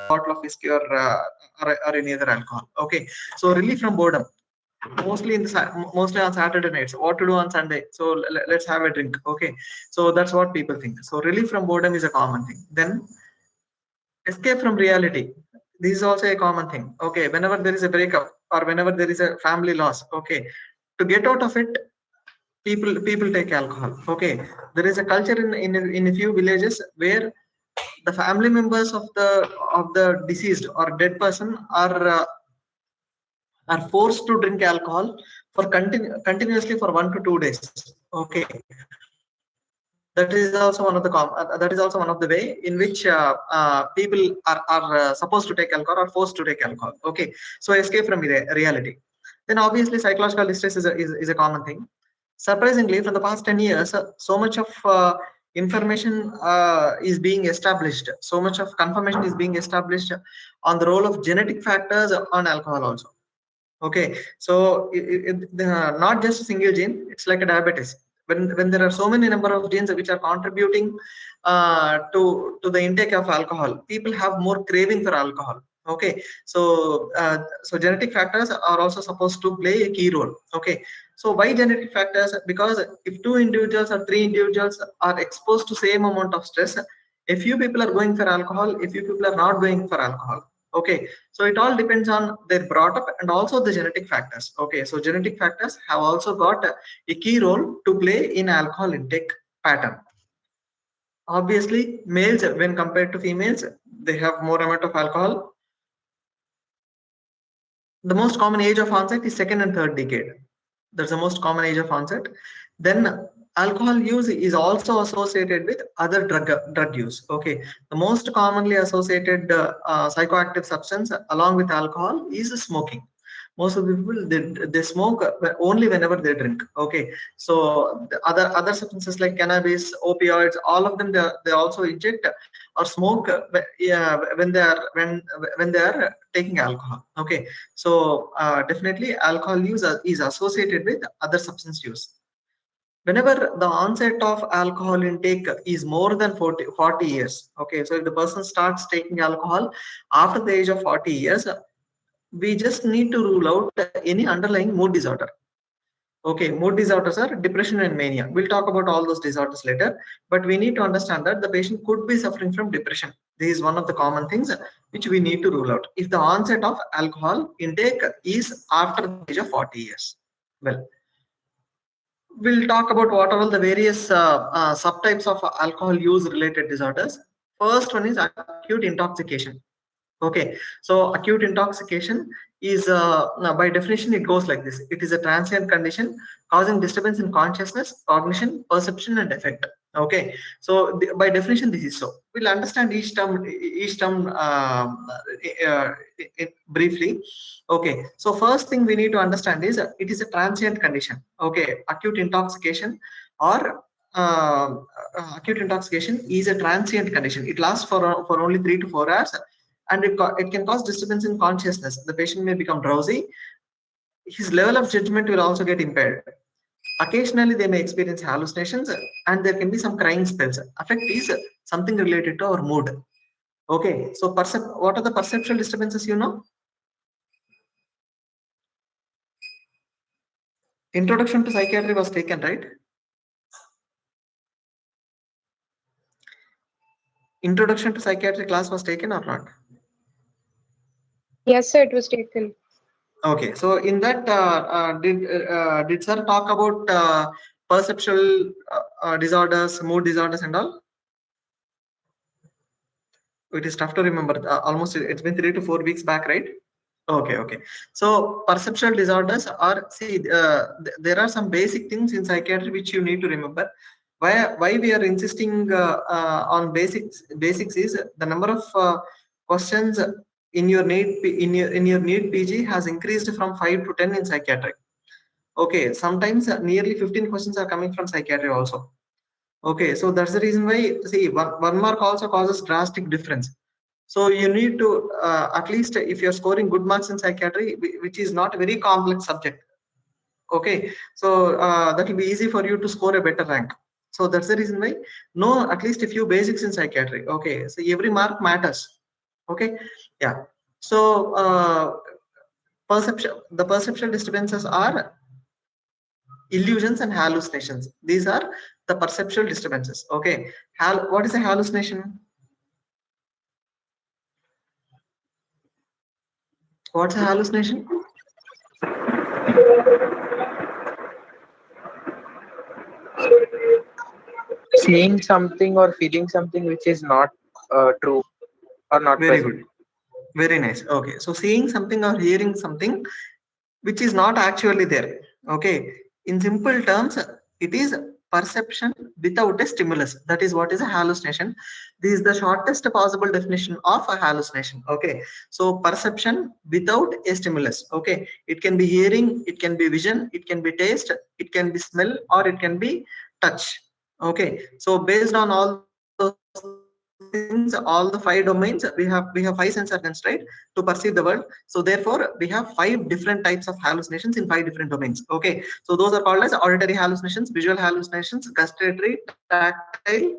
bottle of whiskey or any other alcohol. Okay, so relief from boredom. Mostly on Saturday nights. What to do on Sunday? So let's have a drink. Okay, so that's what people think. So relief from boredom is a common thing. Then escape from reality. This is also a common thing. Okay, whenever there is a breakup or whenever there is a family loss. Okay, to get out of it, people take alcohol. Okay, there is a culture in a few villages where the family members of the deceased or dead person are forced to drink alcohol for continuously for 1 to 2 days. Okay, that is also one of the way in which people are supposed to take alcohol or forced to take alcohol. Okay, so escape from reality. Then obviously psychological distress is a common thing. Surprisingly, from the past 10 years, so much of information is being established, so much of confirmation is being established on the role of genetic factors on alcohol also. Okay, so not just a single gene, it's like a diabetes. When there are so many number of genes which are contributing to the intake of alcohol, people have more craving for alcohol. Okay, so genetic factors are also supposed to play a key role. Okay, so why genetic factors? Because if 2 individuals or 3 individuals are exposed to same amount of stress, a few people are going for alcohol, a few people are not going for alcohol. Okay, so it all depends on their brought up and also the genetic factors. Okay, so genetic factors have also got a key role to play in alcohol intake pattern. Obviously, males when compared to females, they have more amount of alcohol. The most common age of onset is second and third decade. That's the most common age of onset. Then alcohol use is also associated with other drug use. Okay, the most commonly associated psychoactive substance along with alcohol is smoking. Most of the people they smoke only whenever they drink. Okay, so the other substances like cannabis, opioids, all of them they also inject or smoke when they are taking alcohol. Okay, so definitely alcohol use is associated with other substance use. Whenever the onset of alcohol intake is more than 40 years. Okay, so if the person starts taking alcohol after the age of 40 years, we just need to rule out any underlying mood disorder. Okay, mood disorders are depression and mania. We'll talk about all those disorders later, but we need to understand that the patient could be suffering from depression. This is one of the common things which we need to rule out if the onset of alcohol intake is after the age of 40 years. Well, we'll talk about what are all the various subtypes of alcohol use related disorders. First one is acute intoxication. Okay, so acute intoxication is now by definition it goes like this. It is a transient condition causing disturbance in consciousness, cognition, perception, and effect. Okay, so by definition this is so. We'll understand each term briefly. Okay, so first thing we need to understand is it is a transient condition. Okay, acute intoxication or acute intoxication is a transient condition. It lasts for only 3 to 4 hours, and it can cause disturbance in consciousness. The patient may become drowsy. His level of judgment will also get impaired. Occasionally, they may experience hallucinations, and there can be some crying spells. Affect is something related to our mood. Okay, so what are the perceptual disturbances? Introduction to psychiatry was taken, right? Introduction to psychiatry class was taken or not? Yes, sir, it was taken. Okay, so in that, did sir talk about perceptual disorders, mood disorders, and all? It is tough to remember. Almost it's been 3 to 4 weeks back, right? Okay. So perceptual disorders are there are some basic things in psychiatry which you need to remember. Why we are insisting on basics is the number of questions in your NEET PG has increased from 5 to 10 in psychiatry. Okay, sometimes nearly 15 questions are coming from psychiatry also. Okay, so that's the reason why, see, one mark also causes drastic difference. So you need to at least if you're scoring good marks in psychiatry, which is not a very complex subject. Okay, so that will be easy for you to score a better rank. So that's the reason why know at least a few basics in psychiatry. Okay, so every mark matters. Okay, yeah. So the perceptual disturbances are illusions and hallucinations. These are the perceptual disturbances. Okay, what is a hallucination? What's a hallucination? Seeing something or feeling something which is not true or not Very present. good. Very nice. Okay, so seeing something or hearing something which is not actually there. Okay, in simple terms, it is perception without a stimulus. That is what is a hallucination. This is the shortest possible definition of a hallucination. Okay, so perception without a stimulus. Okay, it can be hearing, it can be vision, it can be taste, it can be smell, or it can be touch. Okay, so based on all those things, all the five domains, we have 5 sense organs, right, to perceive the world. So therefore we have 5 different types of hallucinations in 5 different domains. Okay, so those are called as auditory hallucinations, visual hallucinations, gustatory, tactile,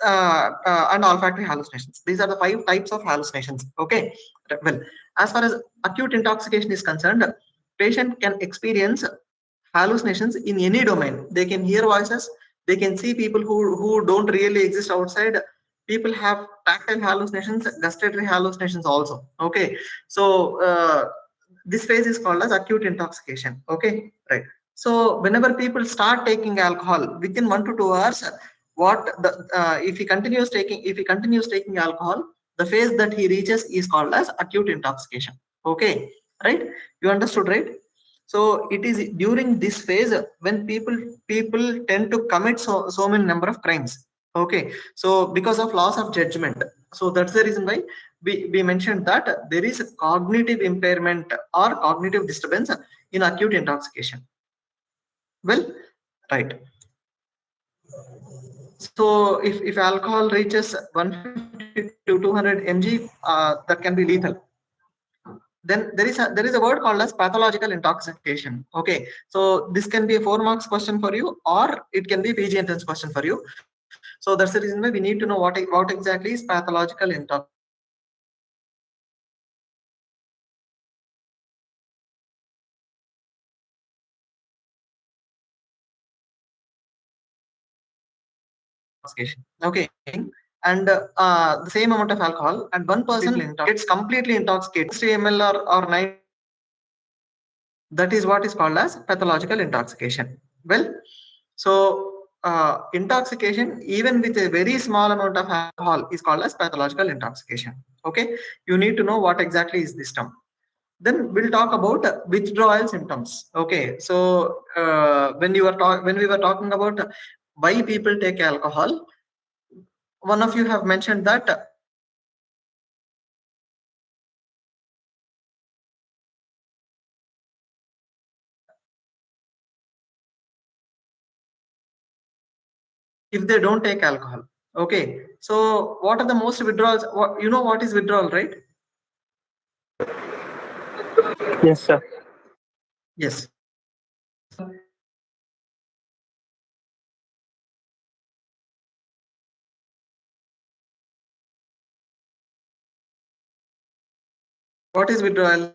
and olfactory hallucinations. These are the 5 types of hallucinations. Okay, well, as far as acute intoxication is concerned, patient can experience hallucinations in any domain. They can hear voices, they can see people who don't really exist outside. People have tactile hallucinations, gustatory hallucinations also. Okay, so this phase is called as acute intoxication. Okay, right. So whenever people start taking alcohol, within 1 to 2 hours, what the if he continues taking alcohol, the phase that he reaches is called as acute intoxication. Okay, right, you understood, right? So it is during this phase when people tend to commit so many number of crimes. Okay, so because of loss of judgment. So that's the reason why we mentioned that there is a cognitive impairment or cognitive disturbance in acute intoxication. Well, right. So if alcohol reaches 150 to 200 mg, that can be lethal. Then there is a word called as pathological intoxication. Okay, so this can be a 4 marks question for you, or it can be PG entrance question for you. So that's the reason why we need to know what exactly is pathological intoxication. Okay, so okay, and the same amount of alcohol, and one person gets completely intoxicated 3 ml or 9 ml, that is what is called as pathological intoxication. Well, so intoxication even with a very small amount of alcohol is called as pathological intoxication. Okay, you need to know what exactly is this term. Then we'll talk about withdrawal symptoms. Okay, so when we were talking about why people take alcohol, one of you have mentioned that if they don't take alcohol. Okay, so what are the most withdrawals? You know what is withdrawal, right? Yes, sir. Yes. What is withdrawal?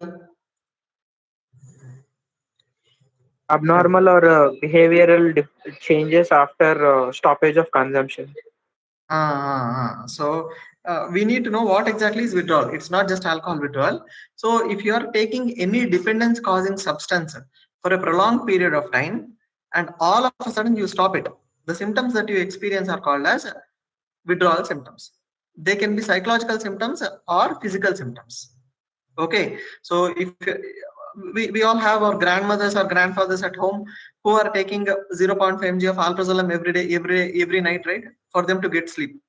Abnormal or behavioral changes after stoppage of consumption. So we need to know what exactly is withdrawal. It's not just alcohol withdrawal. So if you are taking any dependence causing substance for a prolonged period of time and all of a sudden you stop it, the symptoms that you experience are called as withdrawal symptoms. They can be psychological symptoms or physical symptoms. Okay, so if we all have our grandmothers or grandfathers at home who are taking 0.5 mg of alprazolam every day, every night, right, for them to get sleep.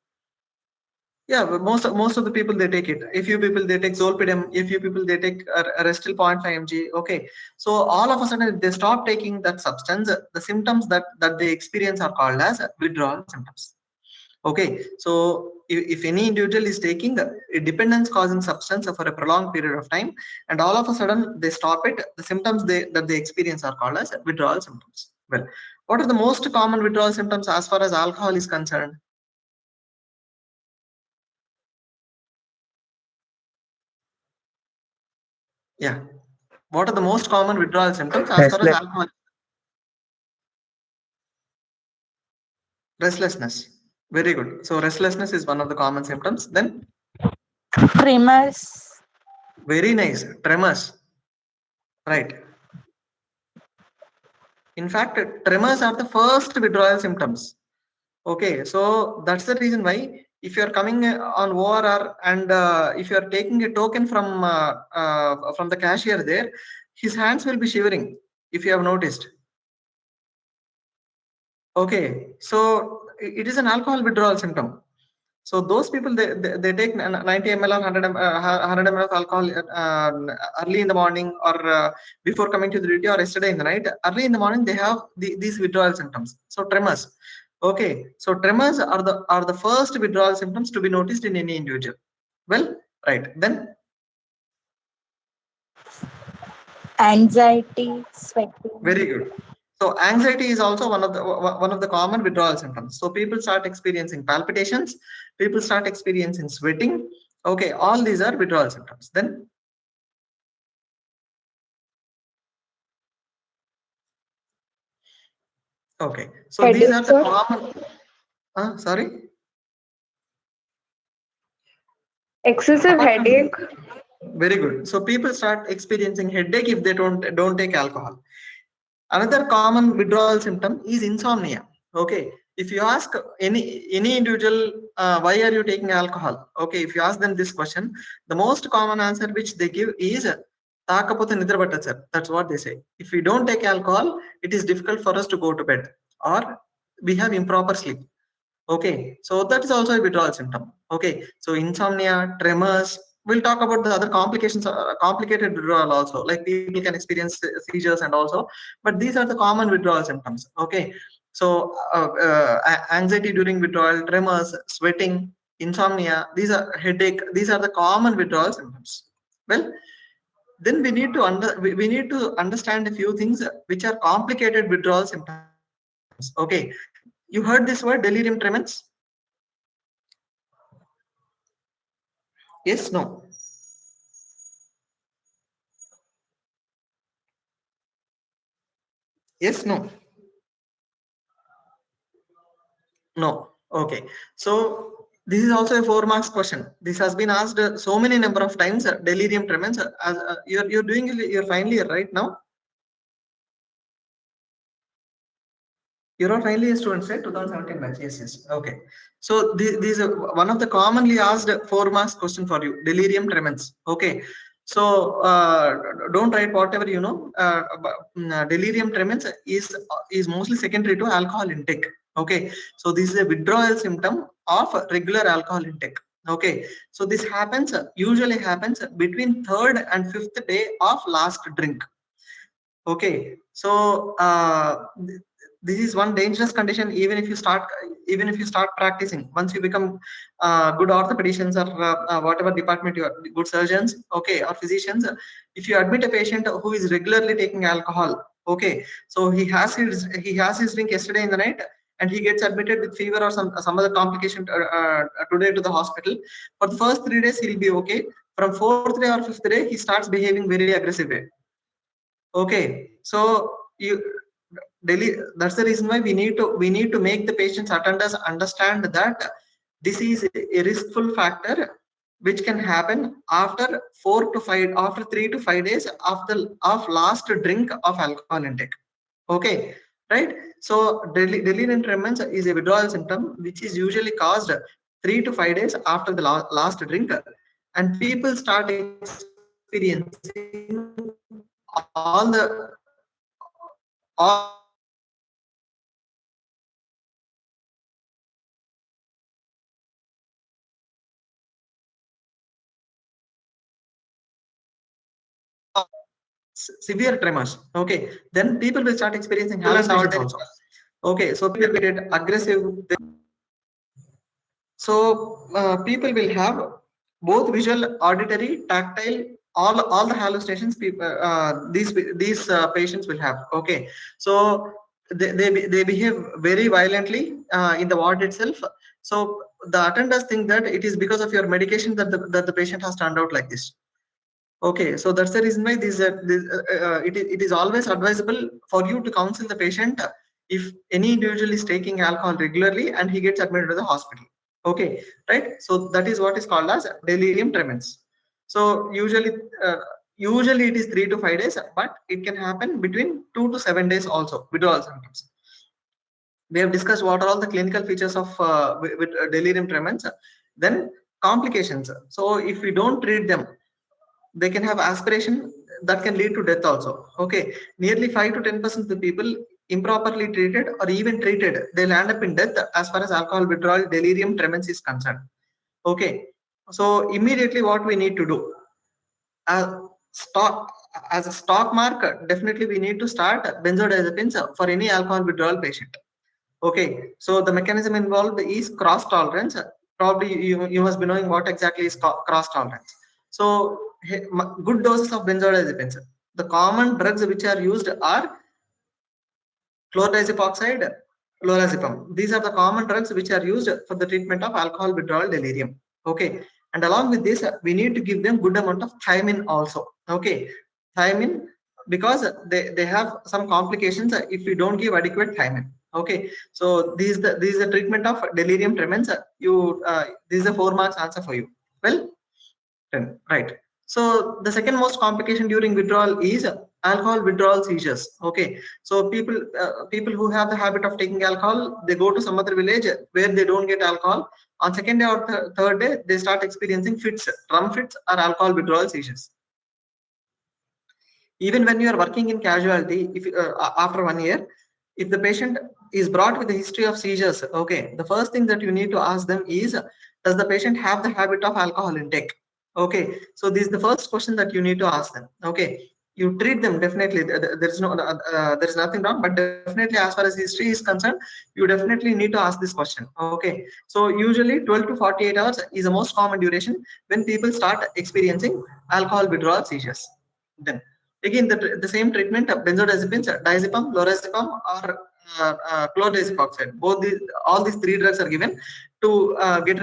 Yeah, but most of the people they take it. A few people they take zolpidem. A few people they take a Restil 0.5 mg. Okay, so all of a sudden they stop taking that substance. The symptoms that they experience are called as withdrawal symptoms. Okay, so if any individual is taking a dependence causing substance for a prolonged period of time and all of a sudden they stop it, the symptoms that they experience are called as withdrawal symptoms. Well, what are the most common withdrawal symptoms as far as alcohol is concerned? Yeah. What are the most common withdrawal symptoms as far as alcohol? Restlessness. Very good. So restlessness is one of the common symptoms. Then Tremors. very nice. Tremors. Right. In fact, tremors are the first withdrawal symptoms. Okay, so that's the reason why if you are coming on ORR and if you are taking a token from the cashier there, his hands will be shivering if you have noticed. Okay, so it is an alcohol withdrawal symptom. So those people they take 90 ml or 100 ml of alcohol early in the morning or before coming to the duty or yesterday in the night. Early in the morning they have these withdrawal symptoms. So tremors. Okay, so tremors are the first withdrawal symptoms to be noticed in any individual. Well, right then. Anxiety, sweating. Very good. So anxiety is also one of the common withdrawal symptoms. So people start experiencing palpitations, people start experiencing sweating. Okay, all these are withdrawal symptoms. Then okay, so Headache, these are the sir? common. Sorry. Excessive Apart from- headache. Very good. So people start experiencing headache if they don't take alcohol. Another common withdrawal symptom is insomnia. Okay, if you ask any individual why are you taking alcohol, okay, if you ask them this question, the most common answer which they give is తాకపోతే నిద్ర పట్టదు sir. That's what they say. If we don't take alcohol, it is difficult for us to go to bed or we have improper sleep. Okay, so that is also a withdrawal symptom. Okay, so insomnia, tremors. We'll talk about the other complications, complicated withdrawal also. Like people can experience seizures and also, but these are the common withdrawal symptoms. Okay, so anxiety during withdrawal, tremors, sweating, insomnia. These are headache. These are the common withdrawal symptoms. Well, then we need to understand a few things which are complicated withdrawal symptoms. Okay, you heard this word delirium tremens? Yes, no? Yes, no? No. Okay, so this is also a 4 marks question. This has been asked so many number of times. Delirium tremens. As you're doing your final year right now. You're all final year students, right? 2017 batch. Yes. Okay. So these are one of the commonly asked 4 marks question for you. Delirium tremens. Okay. So don't write whatever you know. Delirium tremens is mostly secondary to alcohol intake. Okay. So this is a withdrawal symptom of regular alcohol intake. Okay. So this usually happens between 3rd and 5th day of last drink. Okay, so this is one dangerous condition. Even if you start practicing, once you become good orthopedicians or whatever department you are, good surgeons, okay, or physicians, if you admit a patient who is regularly taking alcohol, okay, so he has his drink yesterday in the night and he gets admitted with fever or some other complication today to the hospital. For the first 3 days he'll be okay. From 4th day or 5th day he starts behaving very aggressive way. Okay, so that's the reason why we need to make the patient's attenders understand that this is a riskful factor which can happen after 3 to 5 days of last drink of alcohol intake. Okay, right? So delirium tremens is a withdrawal symptom which is usually caused 3 to 5 days after the last drink, and people start experiencing all severe tremors. Okay, then people will start experiencing hallucinations also. Okay, so people get aggressive. So people will have both visual, auditory, tactile, all the hallucinations these patients will have. Okay, so they behave very violently in the ward itself. So the attenders think that it is because of your medication that the patient has turned out like this. Okay, so that's the reason why it is always advisable for you to counsel the patient if any individual is taking alcohol regularly and he gets admitted to the hospital. Okay, right? So that is what is called as delirium tremens. So usually it is 3 to 5 days, but it can happen between 2 to 7 days also, withdrawal symptoms. We have discussed what are all the clinical features of with delirium tremens. Then complications. So if we don't treat them, they can have aspiration that can lead to death also. Okay, nearly 5 to 10% of the people improperly treated or even treated, they'll end up in death as far as alcohol withdrawal delirium tremens is concerned. Okay, so immediately what we need to do, stock as a stock mark, definitely we need to start benzodiazepines for any alcohol withdrawal patient. Okay, so the mechanism involved is cross tolerance. Probably you must be knowing what exactly is cross tolerance. So good doses of benzodiazepines. The common drugs which are used are chlordiazepoxide, lorazepam. These are the common drugs which are used for the treatment of alcohol withdrawal delirium. Okay, and along with this, we need to give them good amount of thiamine also. Okay, thiamine, because they have some complications if we don't give adequate thiamine. Okay, so this is the treatment of delirium tremens. This is a 4 marks answer for you. Well, then, right. So the second most complication during withdrawal is alcohol withdrawal seizures. Okay, so people who have the habit of taking alcohol, they go to some other village where they don't get alcohol. On second day or third day, they start experiencing fits, drum fits or alcohol withdrawal seizures. Even when you are working in casualty, if after 1 year, if the patient is brought with a history of seizures, okay, the first thing that you need to ask them is, does the patient have the habit of alcohol intake? Okay, so this is the first question that you need to ask them. Okay, you treat them definitely. There's nothing wrong, but definitely as far as history is concerned, you definitely need to ask this question. Okay, so usually 12 to 48 hours is the most common duration when people start experiencing alcohol withdrawal seizures. Then again, the same treatment, benzodiazepines, diazepam, lorazepam, or chlordiazepoxide. All these 3 drugs are given to get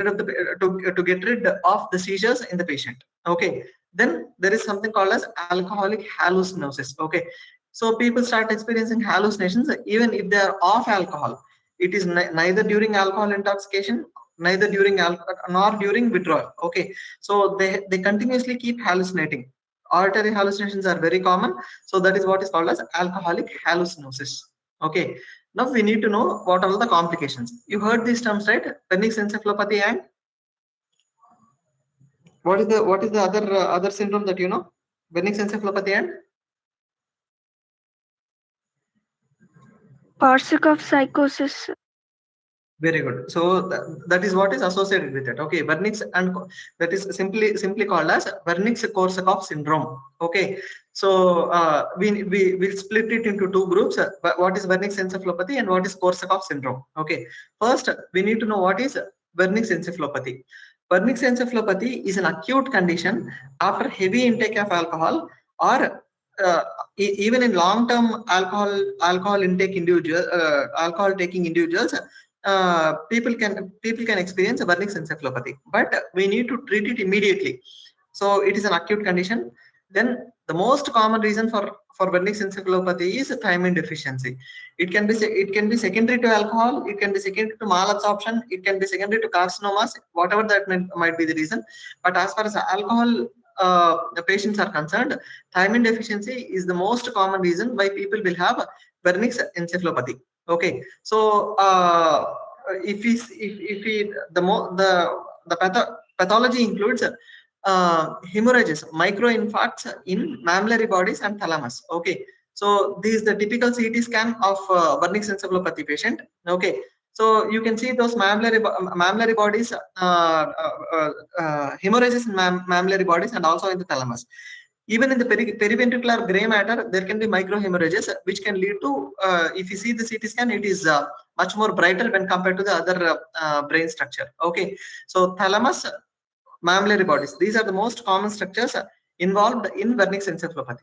rid of the seizures in the patient. Okay. Then there is something called as alcoholic hallucinosis. Okay. So people start experiencing hallucinations even if they are off alcohol. It is neither during alcohol intoxication, neither during nor during withdrawal. Okay. So they continuously keep hallucinating. Auditory hallucinations are very common. So that is what is called as alcoholic hallucinosis. Okay. Now we need to know what are the complications. You heard these terms, right? Wernicke's encephalopathy and what is the other syndrome that you know? Wernicke's encephalopathy and Korsakoff psychosis. very good. So that is what is associated with it. Okay, Wernicke's, and that is simply called as Wernicke-Korsakoff syndrome. Okay, so we'll split it into 2 groups. What is Wernicke's encephalopathy and what is Korsakoff syndrome? Okay, first we need to know what is Wernicke's encephalopathy. Wernicke's encephalopathy is an acute condition after heavy intake of alcohol or even in long-term alcohol taking individuals. People can experience a Wernicke's encephalopathy, but we need to treat it immediately. So it is an acute condition. Then the most common reason for Wernicke's encephalopathy is thiamine deficiency. It can be secondary to alcohol, it can be secondary to malabsorption, it can be secondary to carcinomas, whatever that might be the reason. But as far as alcohol the patients are concerned, thiamine deficiency is the most common reason why people will have Wernicke's encephalopathy. Okay, so the pathology includes hemorrhages, microinfarcts in mammillary bodies and thalamus. Okay, so this is the typical CT scan of Wernicke's encephalopathy patient. Okay, so you can see those mammillary bodies, hemorrhages in mammillary bodies and also in the thalamus. Even in the periventricular gray matter, there can be microhemorrhages, which can lead to, if you see the CT scan, it is much more brighter when compared to the other brain structure. Okay, so thalamus, mammillary bodies, these are the most common structures involved in Wernicke's encephalopathy.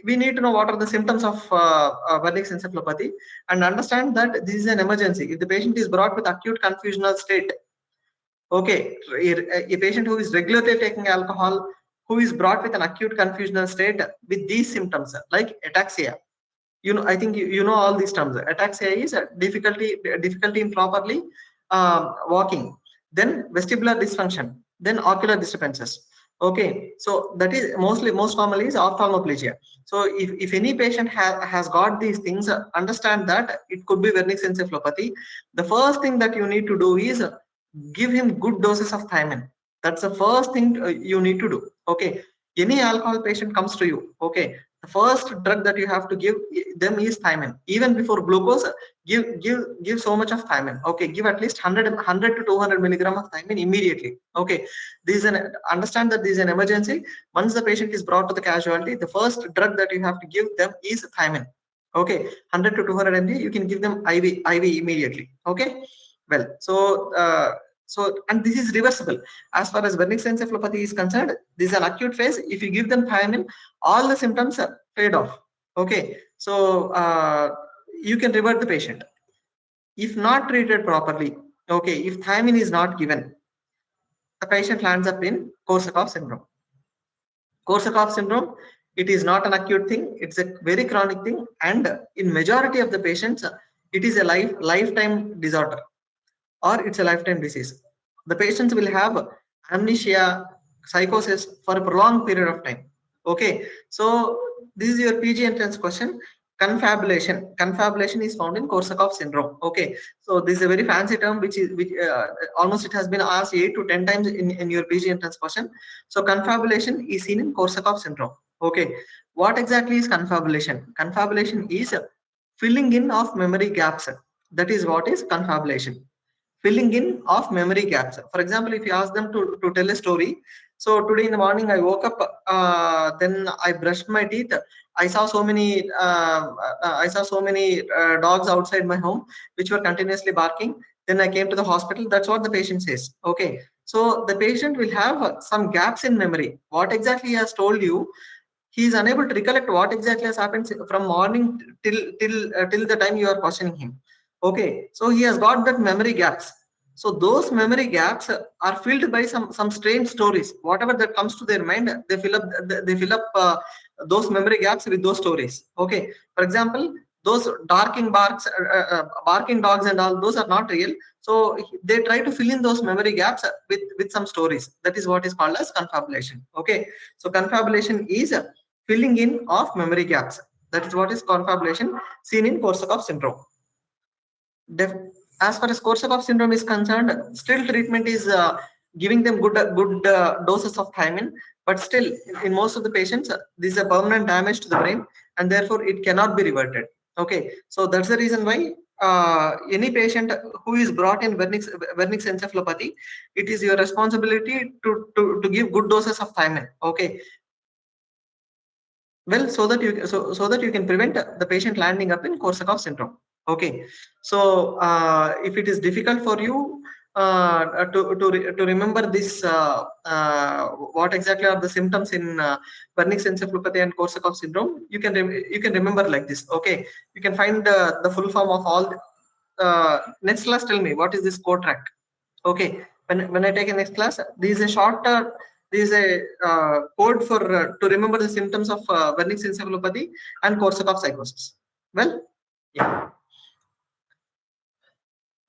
We need to know what are the symptoms of Wernicke's encephalopathy and understand that this is an emergency. If the patient is brought with acute confusional state, okay, a patient who is regularly taking alcohol, who is brought with an acute confusional state with these symptoms like ataxia. I think you know all these terms. Ataxia is difficulty in properly walking, then vestibular dysfunction, then ocular disturbances. Okay, so that is most commonly is ophthalmoplegia. So if any patient has got these things, understand that it could be Wernicke's encephalopathy. The first thing that you need to do is give him good doses of thiamine. That's the first thing you need to do. Okay, any alcohol patient comes to you, okay, the first drug that you have to give them is thiamine. Even before glucose, give so much of thiamine. Okay, give at least 100 to 200 milligram of thiamine immediately. Okay, understand that this is an emergency. Once the patient is brought to the casualty, the first drug that you have to give them is thiamine. Okay, 100 to 200 mg, you can give them IV immediately. Okay, well, and this is reversible. As far as Wernicke's encephalopathy is concerned, this is an acute phase. If you give them thiamine, all the symptoms fade off. Okay, so you can revert the patient. If not treated properly, okay, if thiamine is not given, the patient lands up in Korsakoff syndrome. Korsakoff syndrome, it is not an acute thing, it's a very chronic thing, and in majority of the patients, it is a lifetime disorder, or it's a lifetime disease. The patients will have amnesia, psychosis for a prolonged period of time. Okay, so this is your PG entrance question. Confabulation is found in Korsakoff syndrome. Okay, so this is a very fancy term which almost it has been asked 8 to 10 times in your PG entrance question. So confabulation is seen in Korsakoff syndrome. Okay, what exactly is confabulation? Confabulation is filling in of memory gaps. That is what is confabulation. Filling in of memory gaps. For example, if you ask them to tell a story, so today in the morning I woke up, then I brushed my teeth. I saw so many dogs outside my home which were continuously barking. Then I came to the hospital. That's what the patient says. Okay, so the patient will have some gaps in memory. What exactly he has told you, he is unable to recollect what exactly has happened from morning till the time you are questioning him. Okay, so he has got that memory gaps. So those memory gaps are filled by some strange stories. Whatever that comes to their mind, they fill up those memory gaps with those stories. Okay, for example, those barking dogs and all, those are not real. So they try to fill in those memory gaps with some stories. That is what is called as confabulation. Okay, so confabulation is filling in of memory gaps. That is what is confabulation seen in Korsakoff syndrome. As far as Korsakoff syndrome is concerned, still treatment is giving them good doses of thiamine, but still in most of the patients, this is a permanent damage to the brain, and therefore it cannot be reverted. Okay, so that's the reason why any patient who is brought in Wernicke's encephalopathy, it is your responsibility to give good doses of thiamine. Okay, well, so that you can prevent the patient landing up in Korsakoff syndrome. Okay, so if it is difficult for you to remember this, what exactly are the symptoms in Wernicke's encephalopathy and Korsakoff syndrome, you can remember like this. Okay, you can find the full form of all. Next class, tell me what is this COTRAC. Okay, when I take a next class, this is a short. This is a code for to remember the symptoms of Wernicke's encephalopathy and Korsakoff psychosis. Well, yeah.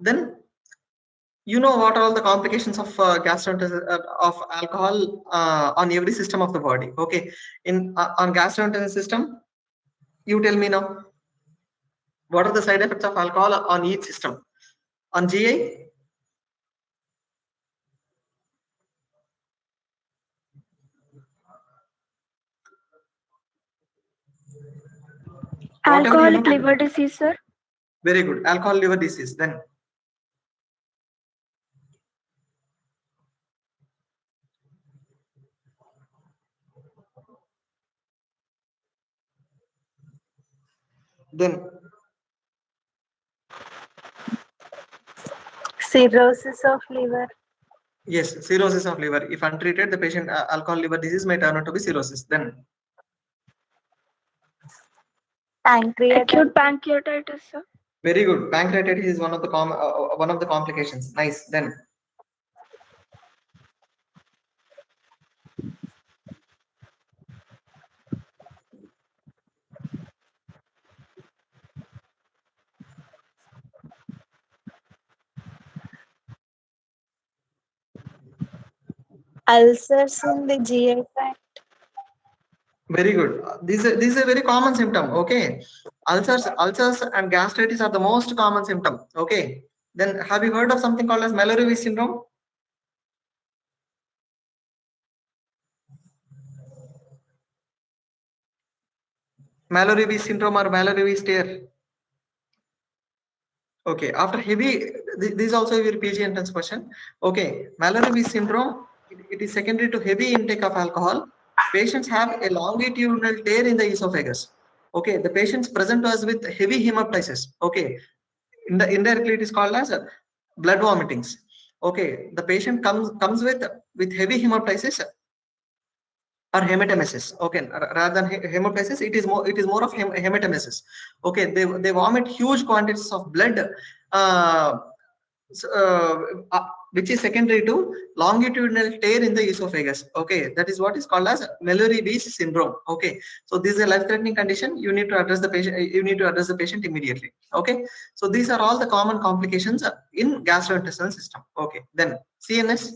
Then you know what are all the complications of of alcohol on every system of the body. Okay, on gastrointestinal system, you tell me now, what are the side effects of alcohol on each system? On GI, Alcoholic liver disease, sir. Very good. Alcohol liver disease. Then Cirrhosis of liver. yes, cirrhosis of liver. If untreated, the patient alcohol liver disease may turn out to be cirrhosis. Then Pancreatitis. Acute pancreatitis, sir. very good. Pancreatitis is one of the complications. Nice. Then Ulcers in the GI tract. Very good. This is a very common symptom. Okay, ulcers and gastritis are the most common symptom. Okay, then have you heard of something called as Mallory syndrome? Mallory syndrome or Mallory stare? Okay, after heavy, this is also your PG entrance question. Okay, Mallory syndrome, it is secondary to heavy intake of alcohol. Patients have a longitudinal tear in the esophagus. Okay, the patients present to us with heavy hemoptysis. Okay, indirectly it is called as blood vomitings. Okay, the patient comes with heavy hemoptysis or hematemesis. Okay, rather than hemoptysis, it is more of hematemesis. Okay, they vomit huge quantities of blood, so, which is secondary to longitudinal tear in the esophagus. Okay, that is what is called as Mallory-Weiss syndrome. Okay, so this is a life-threatening condition. You need to address the patient. You need to address the patient immediately. Okay, so these are all the common complications in gastrointestinal system. Okay, then CNS.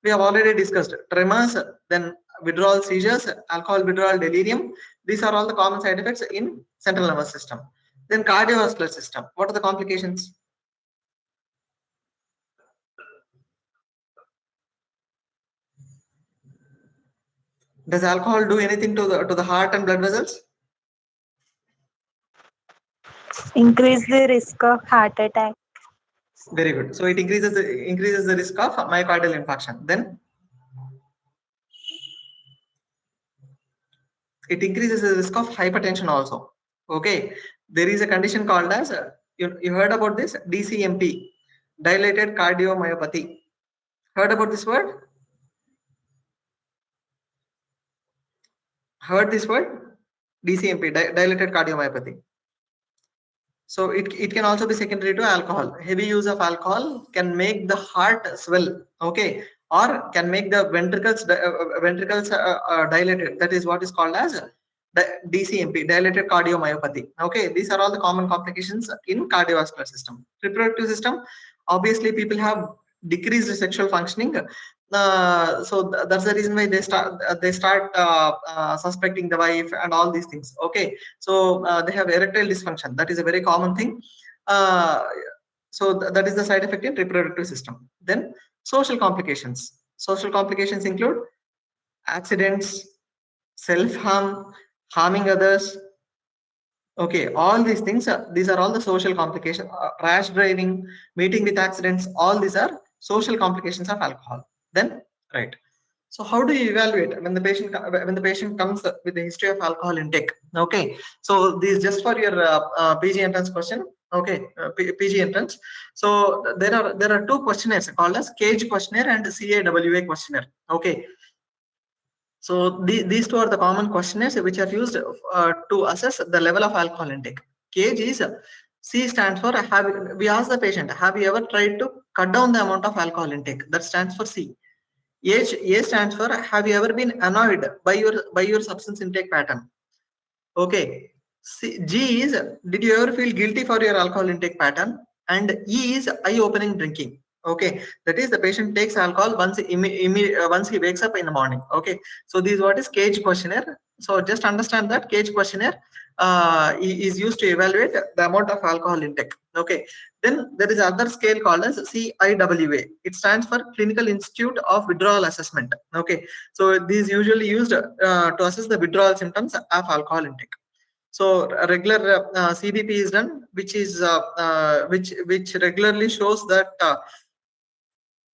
We have already discussed tremors, then withdrawal seizures, alcohol withdrawal delirium. These are all the common side effects in central nervous system. Then cardiovascular system. What are the complications? Does alcohol do anything to the heart and blood vessels? Increase the risk of heart attack. Very good. So it increases the risk of myocardial infarction. Then it increases the risk of hypertension also. Okay, there is a condition called as you heard about this DCMP, dilated cardiomyopathy. Heard about this word? Heard this word? DCMP, dilated cardiomyopathy. So it can also be secondary to alcohol. Heavy use of alcohol can make the heart swell. Okay, or can make the ventricles dilated. That is what is called as DCMP, dilated cardiomyopathy. Okay, these are all the common complications in cardiovascular system. Reproductive system, obviously people have decreased sexual functioning. So that's the reason why they start suspecting the wife and all these things. Okay, so they have erectile dysfunction. That is a very common thing. So that is the side effect in reproductive system. Then social complications. Social complications include accidents, self-harm, harming others. Okay, all these things, these are all the social complications. Rash driving, meeting with accidents, all these are social complications of alcohol. Then, right. So how do you evaluate when the patient comes with a history of alcohol intake? Okay, so this is just for your PG entrance question. Okay, PG entrance. So there are two questionnaires called as CAGE questionnaire and CAWA questionnaire. Okay. So these two are the common questionnaires which are used to assess the level of alcohol intake. CAGE is C stands for we ask the patient, have you ever tried to cut down the amount of alcohol intake? That stands for C. A stands for have you ever been annoyed by your substance intake pattern? Okay. G is did you ever feel guilty for your alcohol intake pattern? And E is eye-opening drinking. Okay, that is the patient takes alcohol once he wakes up in the morning. Okay, so this is what is CAGE questionnaire. So just understand that CAGE questionnaire is used to evaluate the amount of alcohol intake. Okay, then there is another scale called as CIWA. It stands for Clinical Institute of Withdrawal Assessment. Okay, so this is usually used to assess the withdrawal symptoms of alcohol intake. So a regular CBP is done, which is which regularly shows that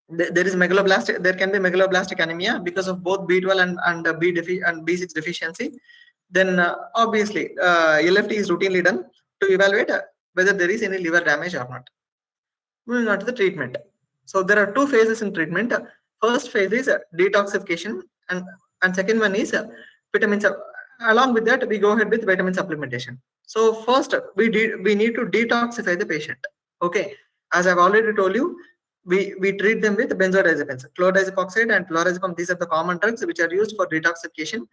there is megaloblastic. There can be megaloblastic anemia because of both B12 and B6 deficiency. Then obviously LFT is routinely done to evaluate whether there is any liver damage or not. Moving on to the treatment. So there are two phases in treatment. First phase is detoxification, and second one is vitamins. Along with that, we go ahead with vitamin supplementation. So first, we need to detoxify the patient. Okay, as I've already told you, we treat them with benzodiazepines, chlordiazepoxide and flurazepam. These are the common drugs which are used for detoxification.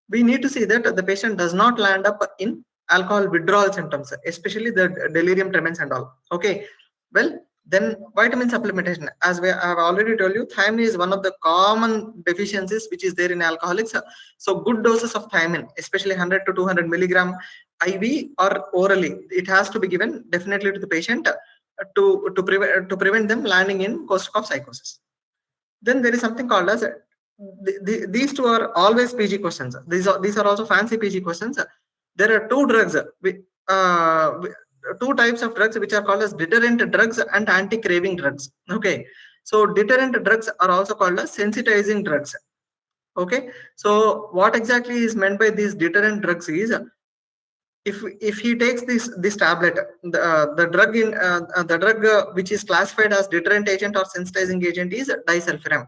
We need to see that the patient does not land up in alcohol withdrawal symptoms, especially the delirium tremens and all. Okay, well, Then vitamin supplementation, as I have already told you, thiamine is one of the common deficiencies which is there in alcoholics. So good doses of thiamine, especially 100 to 200 milligram IV or orally, it has to be given definitely to the patient to prevent them landing in Korsakoff psychosis. Then there is something called as these two are always PG questions. These are also fancy PG questions. There are two drugs, two types of drugs which are called as deterrent drugs and anti-craving drugs. Okay, so deterrent drugs are also called as sensitizing drugs. Okay, so what exactly is meant by these deterrent drugs is, if he takes this tablet, the drug which is classified as deterrent agent or sensitizing agent is disulfiram.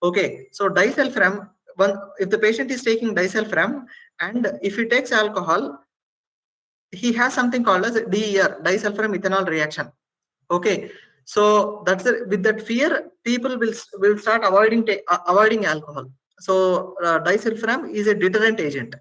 Okay, so disulfiram, if the patient is taking disulfiram and if he takes alcohol, he has something called as DER, disulfiram ethanol reaction. Okay, so that's with that fear, people will start avoiding alcohol. So disulfiram is a deterrent agent.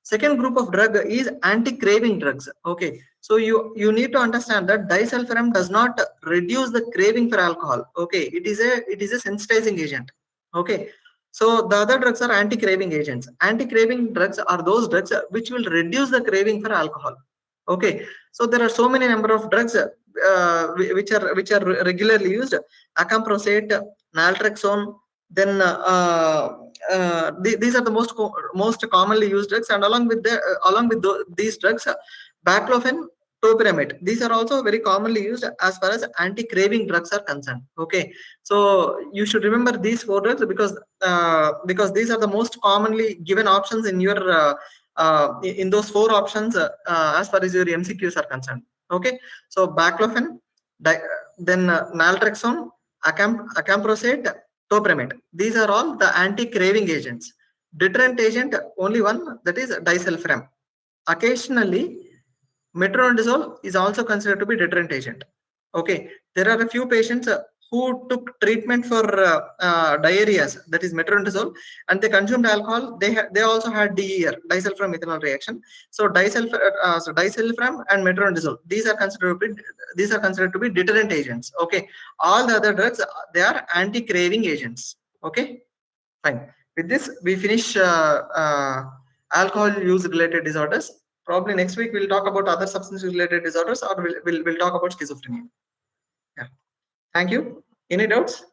Second group of drug is anti-craving drugs. Okay, so you need to understand that disulfiram does not reduce the craving for alcohol. Okay, it is a sensitizing agent. Okay, so the other drugs are anti-craving agents. Anti-craving drugs are those drugs which will reduce the craving for alcohol. Okay, so there are so many number of drugs which are regularly used: acamprosate, naltrexone. Then these are the most commonly used drugs, and along with these drugs, baclofen, topiramate. These are also very commonly used as far as anti-craving drugs are concerned. Okay, so you should remember these four drugs because these are the most commonly given options in your in those four options as far as your MCQs are concerned. Okay, so baclofen, then naltrexone, acamprosate, topiramate. These are all the anti-craving agents. Deterrent agent, only one, that is disulfiram. Occasionally, metronidazole is also considered to be deterrent agent. Okay, there are a few patients who took treatment for diarrheas, that is metronidazole, and they consumed alcohol. They also had DER, disulfiram ethanol reaction. So disulfiram and metronidazole, these are considered to be deterrent agents. Okay, all the other drugs, they are anti-craving agents. Okay, fine. With this, we finish alcohol use related disorders. Probably next week we'll talk about other substance related disorders, or we'll talk about schizophrenia. Yeah. Thank you. Any doubts?